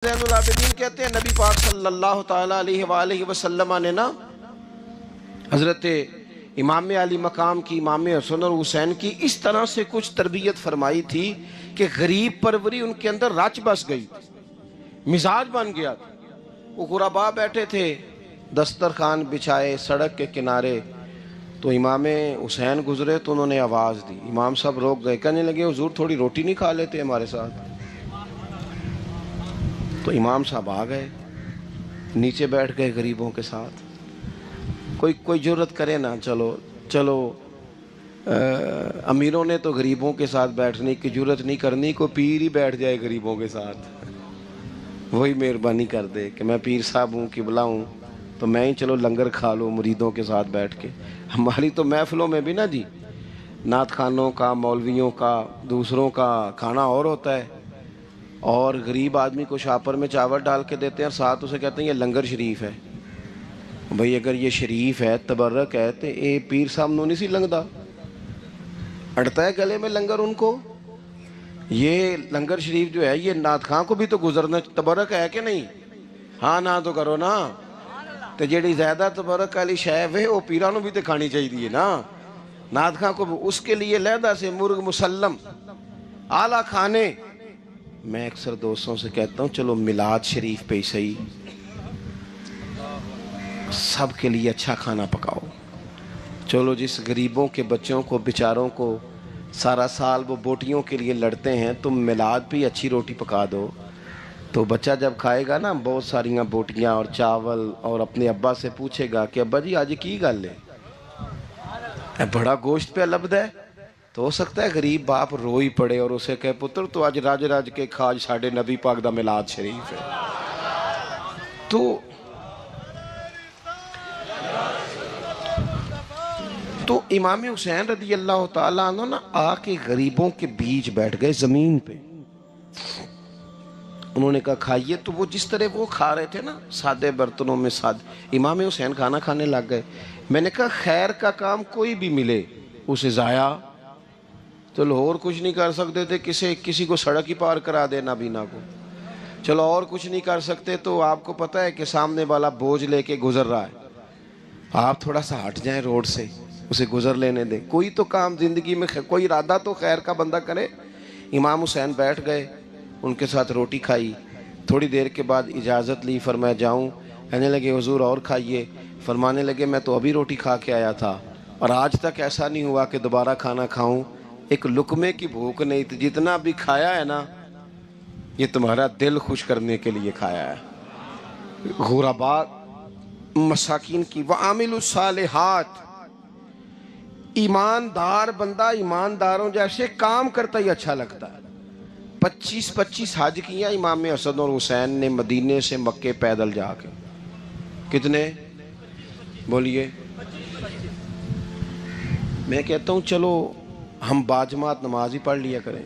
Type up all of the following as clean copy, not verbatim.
زین العابدین کہتے ہیں نبی پاک صلی اللہ تعالیٰ علیہ وآلہ وسلم نے نا حضرت امام علی مقام کی، امام حسن اور حسین کی اس طرح سے کچھ تربیت فرمائی تھی کہ غریب پروری ان کے اندر رچ بس گئی تھی، مزاج بن گیا تھا۔ وہ غربا بیٹھے تھے دسترخوان بچھائے سڑک کے کنارے، تو امام حسین گزرے تو انہوں نے آواز دی، امام صاحب روک گئے، کہنے لگے حضور تھوڑی روٹی نہیں کھا لیتے ہمارے ساتھ؟ تو امام صاحب آ گئے، نیچے بیٹھ گئے غریبوں کے ساتھ۔ کوئی جرت کرے نا، چلو امیروں نے تو غریبوں کے ساتھ بیٹھنے کی جرت نہیں کرنی، کوئی پیر ہی بیٹھ جائے غریبوں کے ساتھ، وہی مہربانی کر دے کہ میں پیر صاحب ہوں، قبلہ ہوں، تو میں ہی چلو لنگر کھا لوں مریدوں کے ساتھ بیٹھ کے۔ ہماری تو محفلوں میں بھی نا جی، نعت خوانوں کا، مولویوں کا، دوسروں کا کھانا اور ہوتا ہے، اور غریب آدمی کو شاپر میں چاول ڈال کے دیتے ہیں اور ساتھ اسے کہتے ہیں یہ لنگر شریف ہے۔ بھئی اگر یہ شریف ہے، تبرک ہے، تو اے پیر صاحب نو نہیں سی لنگدا، اڑتا ہے گلے میں لنگر ان کو؟ یہ لنگر شریف جو ہے یہ نعت خواں کو بھی تو گزرنا تبرک ہے کہ نہیں؟ ہاں نہ تو کرو نا، تو جیڑی زیادہ تبرک والی شے ہے وہ پیرانو بھی تو کھانی چاہیے نا، نعت خواں کو بھی اس کے لیے لہدہ سے مرغ مسلم اعلیٰ کھانے۔ میں اکثر دوستوں سے کہتا ہوں چلو میلاد شریف پہ صحیح سب کے لیے اچھا کھانا پکاؤ، چلو جس غریبوں کے بچوں کو بیچاروں کو سارا سال وہ بوٹیوں کے لیے لڑتے ہیں، تم میلاد پہ اچھی روٹی پکا دو، تو بچہ جب کھائے گا نا بہت ساریاں بوٹیاں اور چاول، اور اپنے ابا سے پوچھے گا کہ ابا جی آج کی گل ہے، بڑا گوشت پہ لبد ہے، تو ہو سکتا ہے غریب باپ روئی پڑے اور اسے کہے پتر تو آج راج راج کے کھاج ساڑھے نبی پاک دا میلاد شریف ہے۔ تو امام حسین رضی اللہ تعالیٰ عنہ نا آ کے غریبوں کے بیچ بیٹھ گئے زمین پہ، انہوں نے کہا کھائیے، تو وہ جس طرح وہ کھا رہے تھے نا سادے برتنوں میں سادے، امام حسین کھانا کھانے لگ گئے۔ میں نے کہا خیر کا کام کوئی بھی ملے اسے ضائع، چلو اور کچھ نہیں کر سکتے تھے، کسی کو سڑک ہی پار کرا دے نابینا کو، چلو اور کچھ نہیں کر سکتے تو آپ کو پتہ ہے کہ سامنے والا بوجھ لے کے گزر رہا ہے، آپ تھوڑا سا ہٹ جائیں روڈ سے، اسے گزر لینے دیں، کوئی تو کام زندگی میں کوئی ارادہ تو خیر کا بندہ کرے۔ امام حسین بیٹھ گئے، ان کے ساتھ روٹی کھائی، تھوڑی دیر کے بعد اجازت لی، فرمایا جاؤں؟ کہنے لگے حضور اور کھائیے، فرمانے لگے میں تو ابھی روٹی کھا کے آیا تھا اور آج تک ایسا نہیں ہوا کہ دوبارہ کھانا کھاؤں، ایک لقمے کی بھوک نہیں تھی، جتنا بھی کھایا ہے نا یہ تمہارا دل خوش کرنے کے لیے کھایا ہے۔ غرباء مساکین کی وعامل الصالحات، ایماندار بندہ ایمانداروں جیسے کام کرتا ہی اچھا لگتا ہے۔ 25 حج کیا امام حسن اور حسین نے مدینے سے مکے پیدل جا کے، کتنے بولیے؟ میں کہتا ہوں چلو ہم باجماعت نماز ہی پڑھ لیا کریں،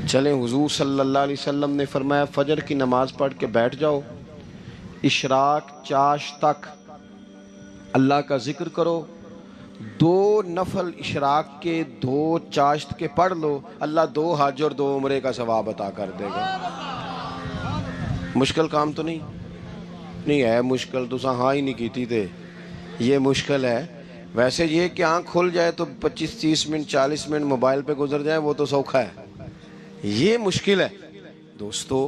چلیں حضور صلی اللہ علیہ وسلم نے فرمایا فجر کی نماز پڑھ کے بیٹھ جاؤ، اشراق چاش تک اللہ کا ذکر کرو، 2 نفل اشراق کے 2 چاشت کے پڑھ لو، اللہ 2 حج اور 2 عمرے کا ثواب عطا کر دے گا۔ مشکل کام تو نہیں ہے، مشکل تو ہاں ہی نہیں کیتی تھے، یہ مشکل ہے۔ ویسے یہ کہ آنکھ کھل جائے تو 25-30 منٹ 40 منٹ موبائل پہ گزر جائے وہ تو سوکھا ہے، یہ مشکل ہے۔ دوستو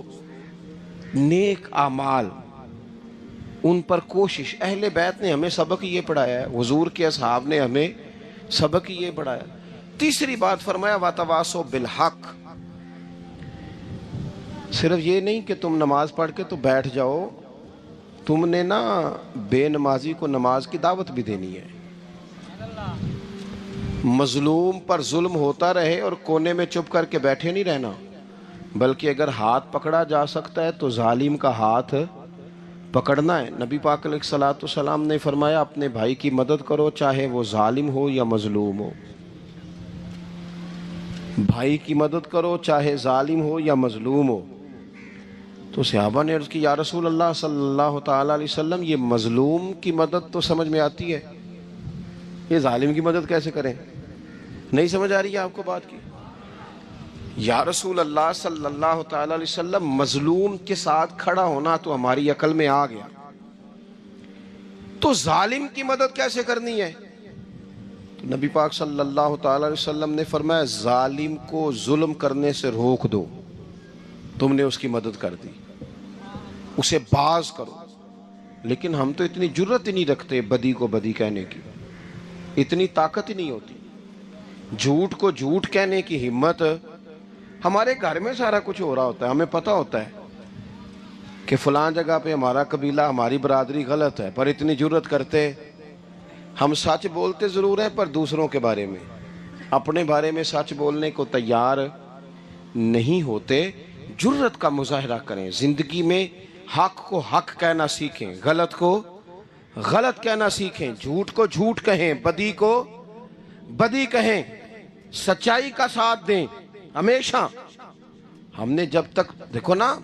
نیک اعمال ان پر کوشش، اہل بیت نے ہمیں سبق یہ پڑھایا ہے، حضور کے اصحاب نے ہمیں سبق یہ پڑھایا۔ تیسری بات فرمایا وَتَوَاصَوْا بِالْحَقِّ، صرف یہ نہیں کہ تم نماز پڑھ کے تو بیٹھ جاؤ، تم نے نا بے نمازی کو نماز کی دعوت بھی دینی ہے، مظلوم پر ظلم ہوتا رہے اور کونے میں چپ کر کے بیٹھے نہیں رہنا، بلکہ اگر ہاتھ پکڑا جا سکتا ہے تو ظالم کا ہاتھ پکڑنا ہے۔ نبی پاک علیہ الصلوۃ والسلام نے فرمایا اپنے بھائی کی مدد کرو چاہے وہ ظالم ہو یا مظلوم ہو، بھائی کی مدد کرو چاہے ظالم ہو یا مظلوم ہو۔ تو صحابہ نے عرض کی یا رسول اللہ صلی اللہ تعالیٰ علیہ وسلم یہ مظلوم کی مدد تو سمجھ میں آتی ہے، یہ ظالم کی مدد کیسے کریں؟ نہیں سمجھ آ رہی ہے آپ کو بات کی؟ یا رسول اللہ صلی اللہ تعالی علیہ وسلم، مظلوم کے ساتھ کھڑا ہونا تو ہماری عقل میں آ گیا، تو ظالم کی مدد کیسے کرنی ہے؟ تو نبی پاک صلی اللہ تعالی علیہ وسلم نے فرمایا ظالم کو ظلم کرنے سے روک دو، تم نے اس کی مدد کر دی، اسے باز کرو۔ لیکن ہم تو اتنی جرت ہی نہیں رکھتے بدی کو بدی کہنے کی، اتنی طاقت ہی نہیں ہوتی، جھوٹ کو جھوٹ کہنے کی ہمت۔ ہمارے گھر میں سارا کچھ ہو رہا ہوتا ہے، ہمیں پتہ ہوتا ہے کہ فلاں جگہ پہ ہمارا قبیلہ ہماری برادری غلط ہے، پر اتنی جرت کرتے، ہم سچ بولتے ضرور ہیں پر دوسروں کے بارے میں، اپنے بارے میں سچ بولنے کو تیار نہیں ہوتے۔ جرت کا مظاہرہ کریں، زندگی میں حق کو حق کہنا سیکھیں، غلط کو غلط کہنا سیکھیں، جھوٹ کو جھوٹ کہیں، بدی کو بدی کہیں، سچائی کا ساتھ دیں ہمیشہ۔ ہم نے جب تک دیکھو نا،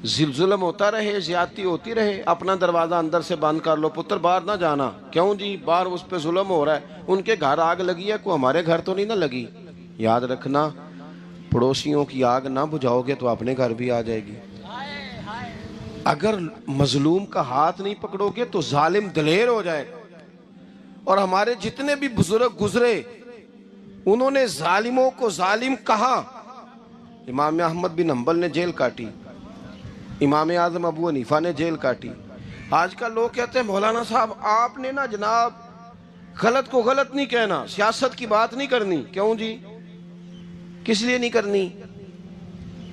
ظلم ہوتا رہے، زیادتی ہوتی رہے، اپنا دروازہ اندر سے بند کر لو، پتر باہر نہ جانا، کیوں جی باہر اس پہ ظلم ہو رہا ہے، ان کے گھر آگ لگی ہے، کوئی ہمارے گھر تو نہیں نہ لگی۔ یاد رکھنا، پڑوسیوں کی آگ نہ بجھاؤ گے تو اپنے گھر بھی آ جائے گی۔ اگر مظلوم کا ہاتھ نہیں پکڑو گے تو ظالم دلیر ہو جائے گا۔ اور ہمارے جتنے بھی بزرگ گزرے انہوں نے ظالموں کو ظالم کہا۔ امام احمد بن حنبل نے جیل کاٹی، امام اعظم ابو حنیفہ نے جیل کاٹی۔ آج کل لوگ کہتے ہیں مولانا صاحب آپ نے نا جناب غلط کو غلط نہیں کہنا، سیاست کی بات نہیں کرنی۔ کیوں جی، کس لیے نہیں کرنی؟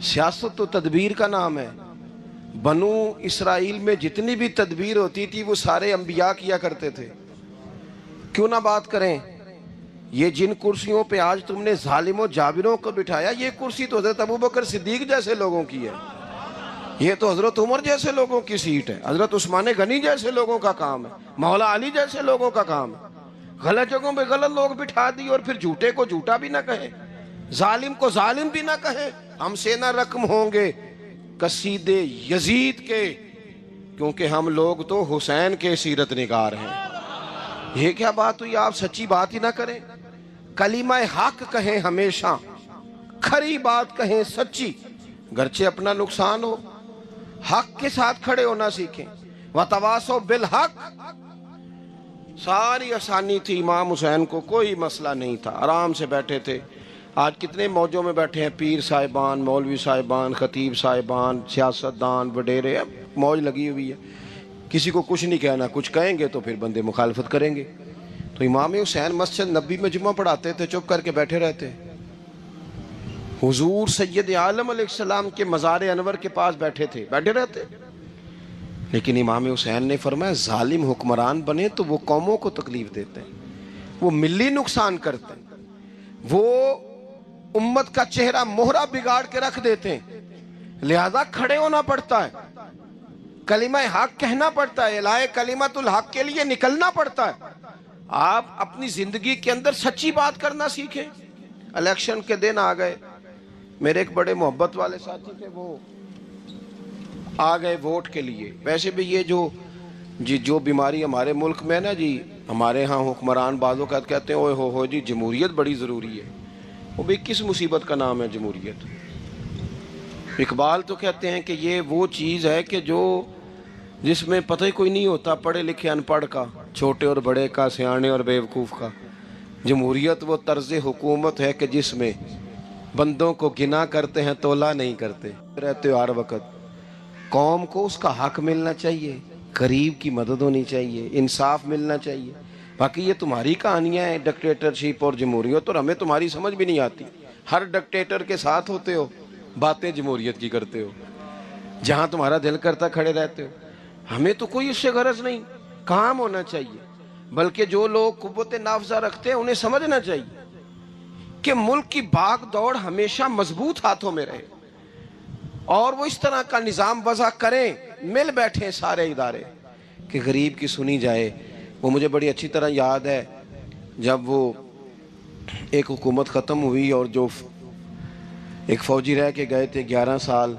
سیاست تو تدبیر کا نام ہے۔ بنو اسرائیل میں جتنی بھی تدبیر ہوتی تھی وہ سارے انبیاء کیا کرتے تھے، کیوں نہ بات کریں؟ یہ جن کرسیوں پہ آج تم نے ظالموں جابروں کو بٹھایا، یہ کرسی تو حضرت ابوبکر صدیق جیسے لوگوں کی ہے، یہ تو حضرت عمر جیسے لوگوں کی سیٹ ہے، حضرت عثمان غنی جیسے لوگوں کا کام ہے، مولا علی جیسے لوگوں کا کام ہے۔ غلط جگہوں پہ غلط لوگ بٹھا دی اور پھر جھوٹے کو جھوٹا بھی نہ کہیں، ظالم کو ظالم بھی نہ کہیں۔ ہم سے نہ رقم ہوں گے قصیدے یزید کے، کیونکہ ہم لوگ تو حسین کے سیرت نگار ہیں۔ یہ کیا بات ہوئی، آپ سچی بات ہی نہ کریں؟ کلمہ حق کہیں، ہمیشہ کھری بات کہیں، سچی، گرچہ اپنا نقصان ہو، حق کے ساتھ کھڑے ہونا سیکھیں۔ وَتَوَاصَوْا بِالْحَقِّ، ساری آسانی تھی، امام حسین کو کوئی مسئلہ نہیں تھا، آرام سے بیٹھے تھے۔ آج کتنے موجوں میں بیٹھے ہیں، پیر صاحبان، مولوی صاحبان، خطیب صاحبان، سیاستدان، وڈیرے، موج لگی ہوئی ہے، کسی کو کچھ نہیں کہنا، کچھ کہیں گے تو پھر بندے مخالفت کریں گے۔ تو امام حسین مسجد نبی میں جمعہ پڑھاتے تھے، چپ کر کے بیٹھے رہتے۔ حضور سید عالم علیہ السلام کے مزار انور کے پاس بیٹھے تھے، بیٹھے رہتے۔ لیکن امام حسین نے فرمایا ظالم حکمران بنے تو وہ قوموں کو تکلیف دیتے ہیں، وہ ملی نقصان کرتے ہیں، وہ امت کا چہرہ مہرہ بگاڑ کے رکھ دیتے ہیں، لہذا کھڑے ہونا پڑتا ہے، کلمہ حق کہنا پڑتا ہے، الہے کلمت الحق کے لیے نکلنا پڑتا ہے۔ آپ اپنی زندگی کے اندر سچی بات کرنا سیکھیں۔ الیکشن کے دن آ گئے، میرے ایک بڑے محبت والے ساتھی تھے، وہ آ گئے ووٹ کے لیے۔ ویسے بھی یہ جو بیماری ہمارے ملک میں نا جی، ہمارے ہاں حکمران بعض اوقات کہتے ہیں اوے ہو جی جمہوریت بڑی ضروری ہے۔ وہ بھی کس مصیبت کا نام ہے جمہوریت؟ اقبال تو کہتے ہیں کہ یہ وہ چیز ہے کہ جس میں پتہ ہی کوئی نہیں ہوتا، پڑھے لکھے ان پڑھ کا، چھوٹے اور بڑے کا، سیانے اور بیوقوف کا۔ جمہوریت وہ طرز حکومت ہے کہ جس میں بندوں کو گنا کرتے ہیں، تولا نہیں کرتے رہتے ہو ہر وقت۔ قوم کو اس کا حق ملنا چاہیے، غریب کی مدد ہونی چاہیے، انصاف ملنا چاہیے۔ باقی یہ تمہاری کہانیاں ہیں ڈکٹیٹرشپ اور جمہوریت، اور ہمیں تمہاری سمجھ بھی نہیں آتی۔ ہر ڈکٹیٹر کے ساتھ ہوتے ہو، باتیں جمہوریت کی کرتے ہو، جہاں تمہارا دل کرتا کھڑے رہتے ہو۔ ہمیں تو کوئی اس سے غرض نہیں، کام ہونا چاہیے۔ بلکہ جو لوگ قوت نافذہ رکھتے ہیں انہیں سمجھنا چاہیے کہ ملک کی بھاگ دوڑ ہمیشہ مضبوط ہاتھوں میں رہے، اور وہ اس طرح کا نظام وضع کریں، مل بیٹھیں سارے ادارے کہ غریب کی سنی جائے۔ وہ مجھے بڑی اچھی طرح یاد ہے، جب وہ ایک حکومت ختم ہوئی اور جو ایک فوجی رہ کے گئے تھے 11 سال،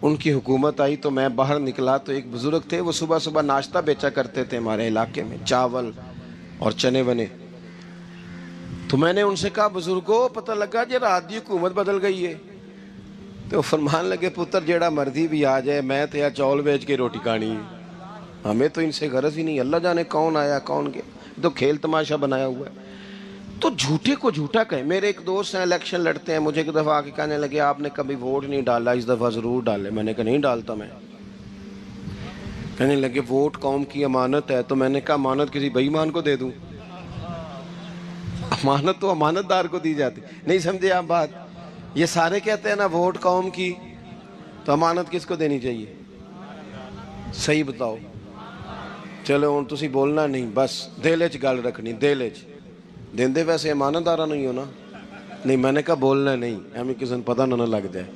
ان کی حکومت آئی تو میں باہر نکلا تو ایک بزرگ تھے، وہ صبح صبح ناشتہ بیچا کرتے تھے ہمارے علاقے میں، چاول اور چنے بنے۔ تو میں نے ان سے کہا بزرگوں پتہ لگا جی رات دی حکومت بدل گئی ہے. تو فرمان لگے پتر جیڑا مرضی بھی آ جائے میں تو یا چول بیچ کے روٹی کھانی ہے, ہمیں تو ان سے غرض ہی نہیں. اللہ جانے کون آیا کون گیا, تو کھیل تماشا بنایا ہوا ہے. تو جھوٹے کو جھوٹا کہیں. میرے ایک دوست ہیں الیکشن لڑتے ہیں, مجھے ایک دفعہ آ کے کہنے لگے آپ نے کبھی ووٹ نہیں ڈالا, اس دفعہ ضرور ڈالے. میں نے کہا نہیں ڈالتا میں. کہنے لگے ووٹ قوم کی امانت ہے. تو میں نے کہا امانت کسی بے ایمان کو دے دوں؟ امانت تو امانت دار کو دی جاتی. نہیں سمجھے آپ بات؟ یہ سارے کہتے ہیں نا ووٹ قوم کی, تو امانت کس کو دینی چاہیے؟ صحیح بتاؤ. چلو ہوں تسی بولنا نہیں, بس دل وچ گل رکھنی. دل وچ دیندے ویسے امانت دارا نہیں ہو نا. نہیں میں نے کہا بولنا نہیں, ہمیں کسی نے پتہ نہ لگ جائے.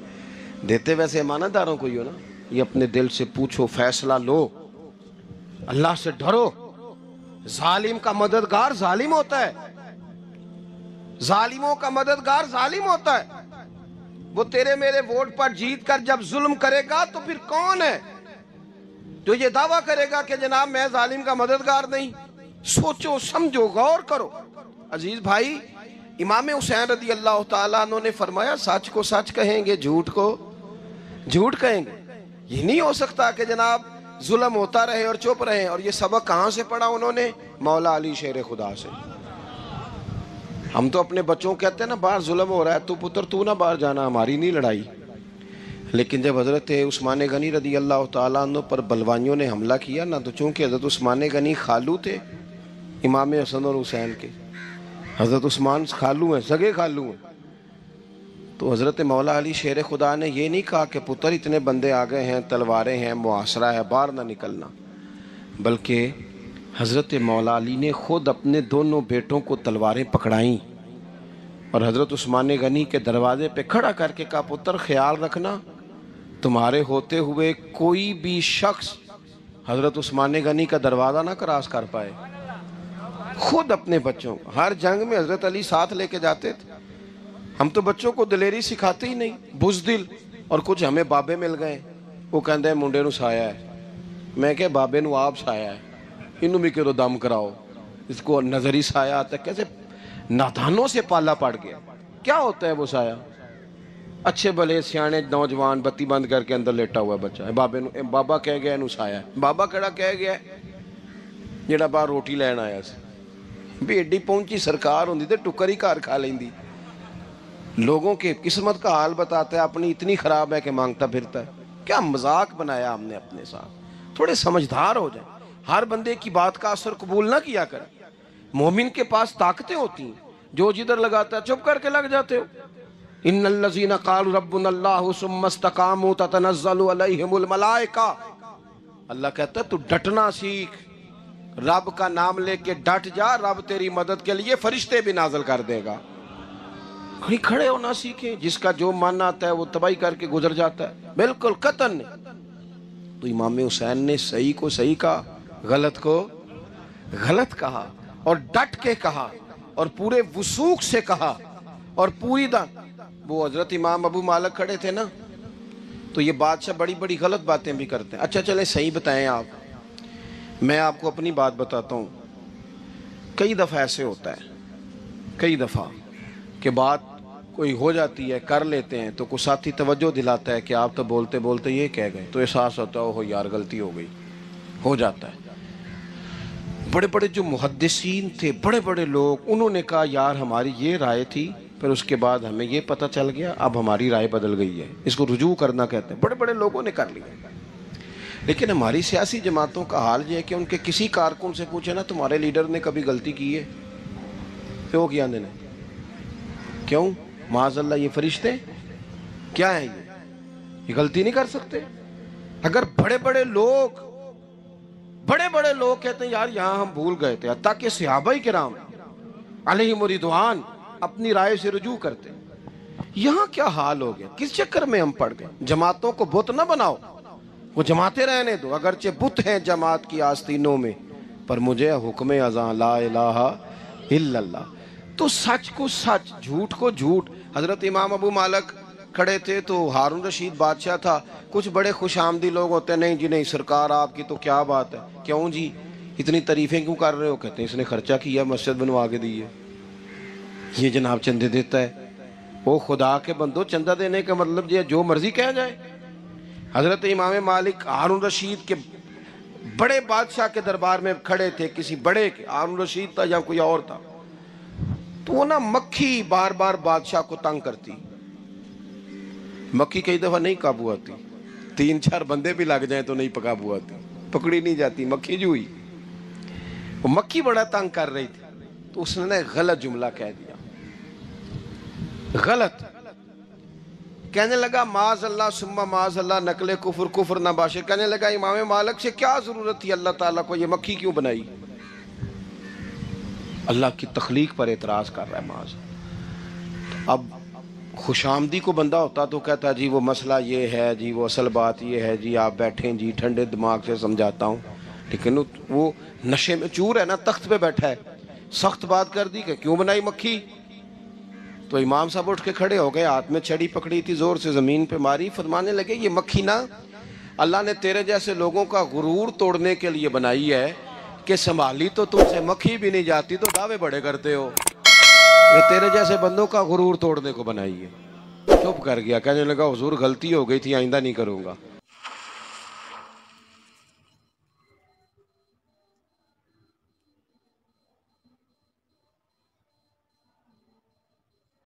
دیتے ویسے امانت داروں کو ہی ہو نا. یہ اپنے دل سے پوچھو, فیصلہ لو, اللہ سے ڈرو. ظالم کا مددگار ظالم ہوتا ہے, ظالموں کا مددگار ظالم ہوتا ہے. وہ تیرے میرے ووٹ پر جیت کر جب ظلم کرے گا تو پھر کون ہے جو یہ دعویٰ کرے گا کہ جناب میں ظالم کا مددگار نہیں؟ سوچو سمجھو غور کرو. عزیز بھائی, امام حسین رضی اللہ تعالیٰ عنہ نے فرمایا سچ کو سچ کہیں گے, جھوٹ کو جھوٹ کہیں گے. یہ نہیں ہو سکتا کہ جناب ظلم ہوتا رہے اور چپ رہے. اور یہ سبق کہاں سے پڑھا انہوں نے؟ مولا علی شیر خدا سے. ہم تو اپنے بچوں کو کہتے ہیں نا باہر ظلم ہو رہا ہے, تو پتر تو نہ باہر جانا, ہماری نہیں لڑائی. لیکن جب حضرت عثمان غنی رضی اللہ تعالیٰ عنہ پر بلوائیوں نے حملہ کیا نا, تو چونکہ حضرت عثمان غنی خالو تھے امام حسن اور حسین کے, حضرت عثمان خالو ہیں, سگے خالو ہیں, تو حضرت مولا علی شیر خدا نے یہ نہیں کہا کہ پتر اتنے بندے آ گئے ہیں, تلواریں ہیں, محاصرہ ہے, باہر نہ نکلنا. بلکہ حضرت مولا علی نے خود اپنے دونوں بیٹوں کو تلواریں پکڑائیں اور حضرت عثمان غنی کے دروازے پہ کھڑا کر کے کہا پتر خیال رکھنا تمہارے ہوتے ہوئے کوئی بھی شخص حضرت عثمان غنی کا دروازہ نہ کراس کر پائے. خود اپنے بچوں, ہر جنگ میں حضرت علی ساتھ لے کے جاتے تھے. ہم تو بچوں کو دلیری سکھاتے ہی نہیں, بزدل. اور کچھ ہمیں بابے مل گئے, وہ کہندے منڈے نو سایا ہے. میں کہ بابے نو آپ سایا ہے, انہوں بھی کرو دم کراؤ. اس کو نظری سایہ آتا ہے. کیسے نادانوں سے پالا پڑ گیا. کیا ہوتا ہے وہ سایہ؟ اچھے بھلے سیانے نوجوان بتی بند کر کے اندر لیٹا ہوا بچہ ہے, بابے نو بابا کہہ گیا انہوں سایہ ہے. بابا کہڑا کہہ گیا جیڑا باہر روٹی لین آیا سی, بھی ایڈی پہنچی سرکار ہوندی تے ٹکر ہی گھر کھا لیندی. لوگوں کے قسمت کا حال بتاتا ہے, اپنی اتنی خراب ہے کہ مانگتا پھرتا ہے. کیا مذاق بنایا ہم نے اپنے ساتھ. تھوڑے سمجھدار ہو جائیں, ہر بندے کی بات کا اثر قبول نہ کیا کریں. مومن کے پاس طاقتیں ہوتی ہیں, جو جدھر لگاتا ہے چپ کر کے لگ جاتے ہو. ان الذین قالوا ربنا اللہ ثم استقاموا تتنزل علیہم الملائکہ. اللہ کہتا ہے تو ڈٹنا سیکھ, رب کا نام لے کے ڈٹ جا, رب تیری مدد کے لیے فرشتے بھی نازل کر دے گا. کہیں کھڑے ہونا سیکھیں, جس کا جو من آتا ہے وہ تباہی کر کے گزر جاتا ہے, بالکل قطن نہیں. تو امام حسین نے صحیح کو صحیح کہا, غلط کو غلط کہا, اور ڈٹ کے کہا, اور پورے وثوق سے کہا, اور پوری وہ حضرت امام ابو مالک کھڑے تھے نا, تو یہ بادشاہ بڑی بڑی غلط باتیں بھی کرتے ہیں. اچھا چلیں صحیح بتائیں آپ, میں آپ کو اپنی بات بتاتا ہوں. کئی دفعہ ایسے ہوتا ہے, کئی دفعہ کہ بات کوئی ہو جاتی ہے, کر لیتے ہیں, تو کوئی ساتھی توجہ دلاتا ہے کہ آپ تو بولتے بولتے یہ کہہ گئے, تو احساس ہوتا ہے اوہ یار غلطی ہو گئی, ہو جاتا ہے. بڑے بڑے جو محدثین تھے, بڑے بڑے لوگ, انہوں نے کہا یار ہماری یہ رائے تھی, پھر اس کے بعد ہمیں یہ پتہ چل گیا, اب ہماری رائے بدل گئی ہے. اس کو رجوع کرنا کہتے ہیں. بڑے بڑے لوگوں نے کر لیا. لیکن ہماری سیاسی جماعتوں کا حال یہ ہے کہ ان کے کسی کارکن سے پوچھے نا تمہارے لیڈر نے کبھی غلطی کی ہے, تو کیا نے کیوں؟ معاذ اللہ یہ فرشتے کیا ہیں, یہ غلطی نہیں کر سکتے. اگر بڑے بڑے لوگ کہتے ہیں یار یہاں ہم بھول گئے تھے, حتیٰ کہ صحابہ کرام علیہم رضوان اپنی رائے سے رجوع کرتے. یہاں کیا حال ہو گیا, کس چکر میں ہم پڑ گئے. جماعتوں کو بت نہ بناؤ, وہ جماعتیں رہنے دو, اگرچہ بت ہیں جماعت کی آستینوں میں, پر مجھے حکم اذاں لا الہ الا اللہ. تو سچ کو سچ, جھوٹ کو جھوٹ. حضرت امام ابو مالک کھڑے تھے تو ہارون رشید بادشاہ تھا. کچھ بڑے خوش آمدی لوگ ہوتے ہیں, نہیں جی نہیں سرکار آپ کی تو کیا بات ہے, کیوں جی اتنی تعریفیں کیوں کر رہے ہو؟ کہتے ہیں اس نے خرچہ کیا, مسجد بنوا کے دی ہے. یہ جناب چندے دیتا ہے. وہ خدا کے بندو چندہ دینے کا مطلب یہ جو مرضی کہا جائے. حضرت امام مالک ہارون رشید کے بڑے بادشاہ کے دربار میں کھڑے تھے, کسی بڑے کے, ہارون رشید تھا یا کوئی اور تھا, تو وہ نا مکھی بار بار بادشاہ کو تنگ کرتی. مکھی کئی دفعہ نہیں قابو آتی, 3-4 بندے بھی لگ جائیں تو نہیں قابو آتی, پکڑی نہیں جاتی مکھی جو ہوئی. وہ مکھی بڑا تنگ کر رہی تھی, تو اس نے ایک غلط جملہ کہہ دیا, غلط کہنے لگا معاذ اللہ ثم معاذ اللہ, نقل کفر کفر نہ باشے. کہنے لگا امام مالک سے کیا ضرورت تھی اللہ تعالیٰ کو یہ مکھی کیوں بنائی؟ اللہ کی تخلیق پر اعتراض کر رہا ہے معاذ. اب خوش آمدی کو بندہ ہوتا تو کہتا جی وہ مسئلہ یہ ہے جی, وہ اصل بات یہ ہے جی, آپ بیٹھیں جی, ٹھنڈے دماغ سے سمجھاتا ہوں. لیکن وہ نشے میں چور ہے نا, تخت پہ بیٹھا ہے, سخت بات کر دی کہ کیوں بنائی مکھی. تو امام صاحب اٹھ کے کھڑے ہو گئے, ہاتھ میں چھڑی پکڑی تھی, زور سے زمین پہ ماری, فرمانے لگے یہ مکھی نا اللہ نے تیرے جیسے لوگوں کا غرور توڑنے کے لیے بنائی ہے کہ سنبھالی تو تم سے مکھی بھی نہیں جاتی تو دعوے بڑے کرتے ہو. یہ تیرے جیسے بندوں کا غرور توڑنے کو بنائی ہے. چپ کر گیا, کہنے لگا حضور غلطی ہو گئی تھی, آئندہ نہیں کروں گا.